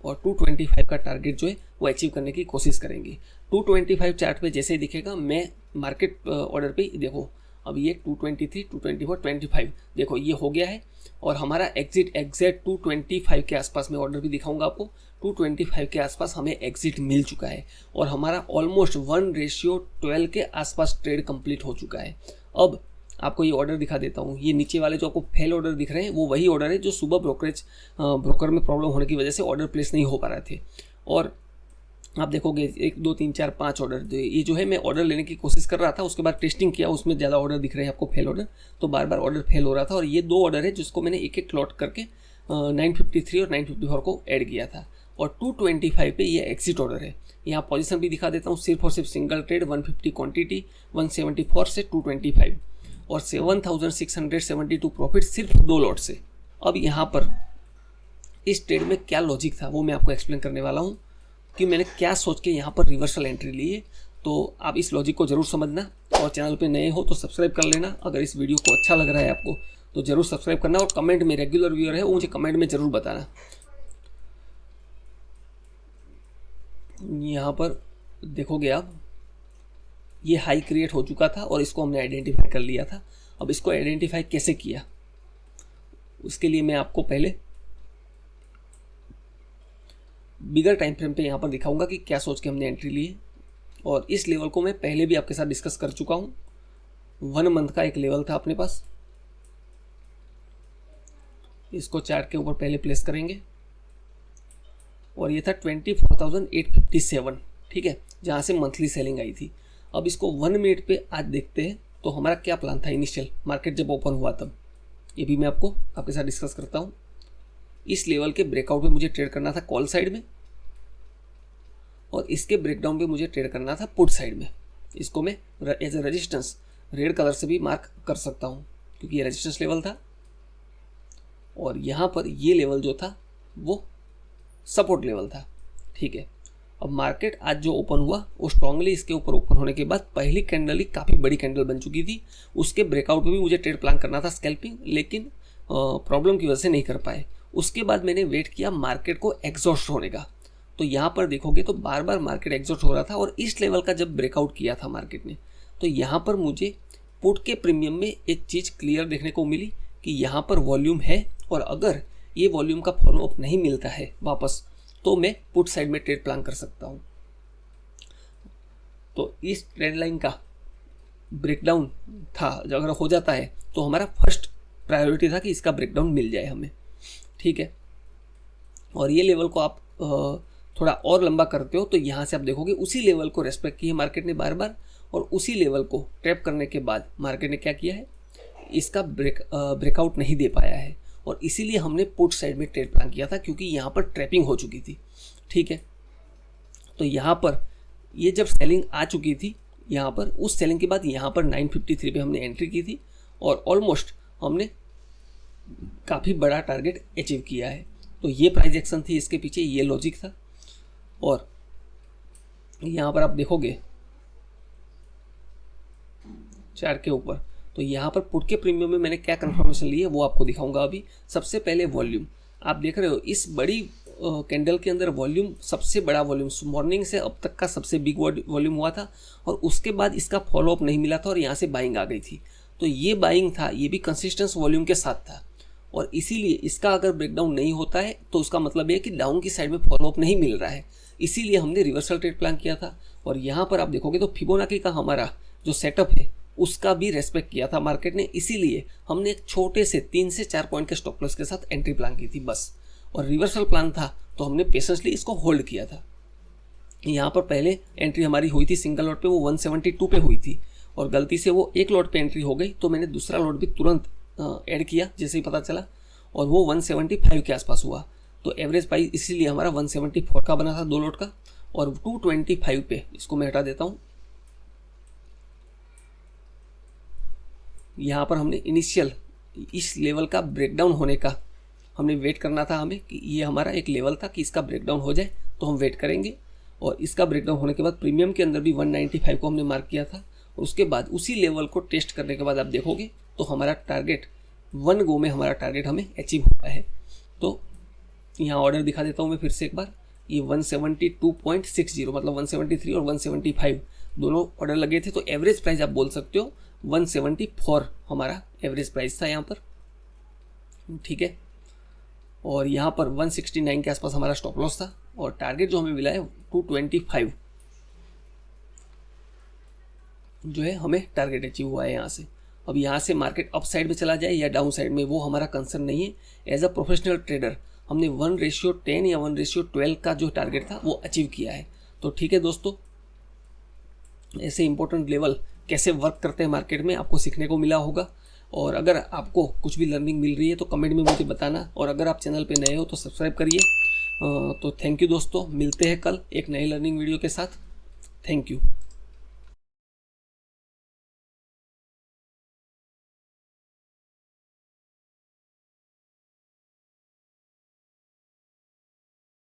और 225 का टारगेट जो है वो अचीव करने की कोशिश करेंगे। 225 चार्ट पे जैसे ही दिखेगा, मैं मार्केट ऑर्डर पे देखो अब ये 223, 224, 25 देखो ये हो गया है और हमारा एग्जैक्ट 225 के आसपास में ऑर्डर भी दिखाऊंगा आपको। 225 के आसपास हमें एग्जिट मिल चुका है और हमारा ऑलमोस्ट 1:12 के आसपास ट्रेड कंप्लीट हो चुका है। अब आपको ये ऑर्डर दिखा देता हूँ। ये नीचे वाले जो आपको फेल ऑर्डर दिख रहे हैं वो वही ऑर्डर है जो सुबह ब्रोकर में प्रॉब्लम होने की वजह से ऑर्डर प्लेस नहीं हो पा रहे थे। और आप देखोगे 1 2 3 4 5 ऑर्डर, ये जो है मैं ऑर्डर लेने की कोशिश कर रहा था, उसके बाद टेस्टिंग किया, उसमें ज़्यादा ऑर्डर दिख रहे हैं आपको फेल ऑर्डर, तो बार बार ऑर्डर फेल हो रहा था। और ये 2 ऑर्डर है जिसको मैंने एक एक क्लॉट करके 953 और 954 को ऐड किया था और 225 पे ये एग्जिट ऑर्डर है। यहाँ पोजीशन भी दिखा देता हूँ, सिर्फ और सिर्फ सिंगल ट्रेड 150 क्वांटिटी 174 से 225 और 7672 प्रॉफिट सिर्फ 2 लॉट से। अब यहाँ पर इस ट्रेड में क्या लॉजिक था वो मैं आपको एक्सप्लेन करने वाला हूँ कि मैंने क्या सोच के यहाँ पर रिवर्सल एंट्री ली है। तो आप इस लॉजिक को जरूर समझना और चैनल पे नए हो तो सब्सक्राइब कर लेना। अगर इस वीडियो को अच्छा लग रहा है आपको तो जरूर सब्सक्राइब करना और कमेंट में, रेगुलर व्यूअर है वो मुझे कमेंट में जरूर बताना। यहाँ पर देखोगे आप, ये हाई क्रिएट हो चुका था और इसको हमने आइडेंटिफाई कर लिया था। अब इसको आइडेंटिफाई कैसे किया उसके लिए मैं आपको पहले बिगर टाइम फ्रेम पे यहाँ पर दिखाऊंगा कि क्या सोच के हमने एंट्री ली है। और इस लेवल को मैं पहले भी आपके साथ डिस्कस कर चुका हूँ। 1 मंथ का एक लेवल था अपने पास, इसको चार्ट के ऊपर पहले प्लेस करेंगे और ये था 24,857, ठीक है, जहाँ से मंथली सेलिंग आई थी। अब इसको 1 मिनट पे आज देखते हैं तो हमारा क्या प्लान था इनिशियल मार्केट जब ओपन हुआ तब, ये भी मैं आपके साथ डिस्कस करता हूँ। इस लेवल के ब्रेकआउट पे मुझे ट्रेड करना था कॉल साइड में और इसके ब्रेकडाउन पे मुझे ट्रेड करना था पुट साइड में। इसको मैं as a resistance red colour से भी मार्क कर सकता हूँ क्योंकि ये रेजिस्टेंस लेवल था और यहाँ पर ये लेवल जो था वो सपोर्ट लेवल था, ठीक है। अब मार्केट आज जो ओपन हुआ वो स्ट्रांगली इसके ऊपर ओपन होने के बाद पहली कैंडल ही काफ़ी बड़ी कैंडल बन चुकी थी। उसके ब्रेकआउट पे भी मुझे ट्रेड प्लान करना था स्कैल्पिंग, लेकिन प्रॉब्लम की वजह से नहीं कर पाए। उसके बाद मैंने वेट किया मार्केट को एग्जॉस्ट होने का, तो यहाँ पर देखोगे तो बार बार मार्केट एग्जॉस्ट हो रहा था और इस लेवल का जब ब्रेकआउट किया था मार्केट ने तो यहाँ पर मुझे पुट के प्रीमियम में एक चीज़ क्लियर देखने को मिली कि यहाँ पर वॉल्यूम है और अगर ये वॉल्यूम का फॉलोअप नहीं मिलता है वापस तो मैं पुट साइड में ट्रेड प्लान कर सकता हूँ। तो इस ट्रेंड लाइन का ब्रेकडाउन था, अगर हो जाता है तो हमारा फर्स्ट प्रायोरिटी था कि इसका ब्रेकडाउन मिल जाए हमें, ठीक है। और ये लेवल को आप थोड़ा और लंबा करते हो तो यहाँ से आप देखोगे उसी लेवल को रेस्पेक्ट की है मार्केट ने बार बार और उसी लेवल को ट्रैप करने के बाद मार्केट ने क्या किया है, इसका ब्रेकआउट नहीं दे पाया है और इसीलिए हमने पुट साइड में ट्रेड प्लान किया था, क्योंकि यहाँ पर ट्रैपिंग हो चुकी थी। ठीक है, तो यहाँ पर ये जब सेलिंग आ चुकी थी, यहाँ पर उस सेलिंग के बाद यहाँ पर 953 पे हमने एंट्री की थी और ऑलमोस्ट हमने काफ़ी बड़ा टारगेट अचीव किया है। तो ये प्राइस एक्शन थी इसके पीछे, ये लॉजिक था। और यहाँ पर आप देखोगे चार्ट के ऊपर, तो यहाँ पर पुट के प्रीमियम में मैंने क्या कंफर्मेशन ली है वो आपको दिखाऊंगा अभी। सबसे पहले वॉल्यूम आप देख रहे हो, इस बड़ी कैंडल के अंदर वॉल्यूम, सबसे बड़ा वॉल्यूम मॉर्निंग से अब तक का सबसे बिग वॉल्यूम हुआ था और उसके बाद इसका फॉलोअप नहीं मिला था और यहाँ से बाइंग आ गई थी। तो ये बाइंग था, ये भी कंसिस्टेंस वॉल्यूम के साथ था और इसीलिए इसका अगर ब्रेकडाउन नहीं होता है तो उसका मतलब है कि डाउन की साइड में फॉलोअप नहीं मिल रहा है, इसीलिए हमने रिवर्सल ट्रेड प्लान किया था। और यहाँ पर आप देखोगे तो फिबोनाची का हमारा जो सेटअप है उसका भी रेस्पेक्ट किया था मार्केट ने, इसीलिए हमने एक छोटे से 3 से 4 पॉइंट के स्टॉप लॉस के साथ एंट्री प्लान की थी बस। और रिवर्सल प्लान था तो हमने पेशेंसली इसको होल्ड किया था। यहाँ पर पहले एंट्री हमारी हुई थी सिंगल लॉट पे, वो 172 पे हुई थी और गलती से वो एक लॉट पे एंट्री हो गई, तो मैंने दूसरा लॉट भी तुरंत ऐड किया जैसे ही पता चला और वो 175 के आसपास हुआ। तो एवरेज प्राइस इसीलिए हमारा 174 का बना था 2 लॉट का और 225 पे, इसको मैं हटा देता हूँ। यहाँ पर हमने इनिशियल इस लेवल का ब्रेकडाउन होने का हमने वेट करना था, हमें कि ये हमारा एक लेवल था कि इसका ब्रेकडाउन हो जाए तो हम वेट करेंगे। और इसका ब्रेकडाउन होने के बाद प्रीमियम के अंदर भी 195 को हमने मार्क किया था और उसके बाद उसी लेवल को टेस्ट करने के बाद आप देखोगे तो हमारा टारगेट 1 गो में हमारा टारगेट हमें अचीव हुआ है। तो यहाँ ऑर्डर दिखा देता हूँ मैं फिर से एक बार, ये 172.60 मतलब 173 और 175 दोनों ऑर्डर लगे थे। तो एवरेज प्राइस आप बोल सकते हो 174 हमारा एवरेज प्राइस था यहाँ पर। ठीक है, और यहाँ पर 169 के आसपास हमारा स्टॉप लॉस था और टारगेट जो हमें मिला है 225 जो है हमें टारगेट अचीव हुआ है यहाँ से। अब यहाँ से मार्केट अप साइड में चला जाए या डाउन साइड में वो हमारा कंसर्न नहीं है। एज अ प्रोफेशनल ट्रेडर हमने 1:10 या 1:12 का जो टारगेट था वो अचीव किया है। तो ठीक है दोस्तों, ऐसे इंपॉर्टेंट लेवल कैसे वर्क करते हैं मार्केट में आपको सीखने को मिला होगा। और अगर आपको कुछ भी लर्निंग मिल रही है तो कमेंट में मुझे बताना और अगर आप चैनल पे नए हो तो सब्सक्राइब करिए। तो थैंक यू दोस्तों, मिलते हैं कल एक नई लर्निंग वीडियो के साथ। Thank you.